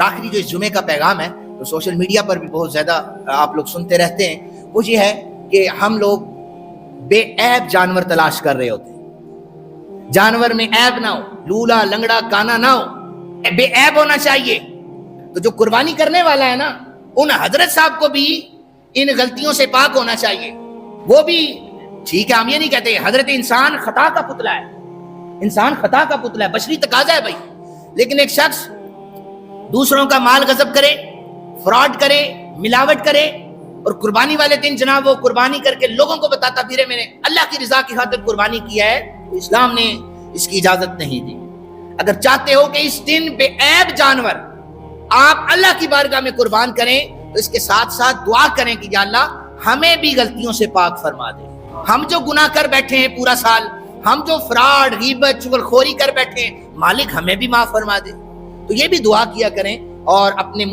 آخری جو اس جمعے کا پیغام ہے تو سوشل میڈیا پر بھی بہت زیادہ آپ لوگ سنتے رہتے ہیں، وہ یہ ہے کہ ہم لوگ بے عیب جانور تلاش کر رہے ہوتے ہیں۔ جانور میں عیب نہ ہو، لولا لنگڑا کانا نہ ہو، بے عیب ہونا چاہیے۔ تو جو قربانی کرنے والا ہے نا، ان حضرت صاحب کو بھی ان غلطیوں سے پاک ہونا چاہیے۔ وہ بھی ٹھیک ہے، ہم یہ نہیں کہتے، حضرت انسان خطا کا پتلا ہے، انسان خطا کا پتلا ہے، بشری تقاضا ہے بھائی، لیکن ایک شخص دوسروں کا مال غصب کرے، فراڈ کرے، ملاوٹ کرے، اور قربانی والے دن جناب وہ قربانی کر کے لوگوں کو بتاتا پھرے میں نے اللہ کی رضا کی خاطر قربانی کیا ہے، تو اسلام نے اس کی اجازت نہیں دی۔ اگر چاہتے ہو کہ اس دن بے عیب جانور آپ اللہ کی بارگاہ میں قربان کریں تو اس کے ساتھ ساتھ دعا کریں کہ یا اللہ ہمیں بھی غلطیوں سے پاک فرما دے۔ ہم جو گناہ کر بیٹھے ہیں پورا سال، ہم جو فراڈ، غیبت، چغلخوری کر بیٹھے ہیں، مالک ہمیں بھی معاف فرما دے۔ تو یہ بھی دعا کیا کریں اور اپنے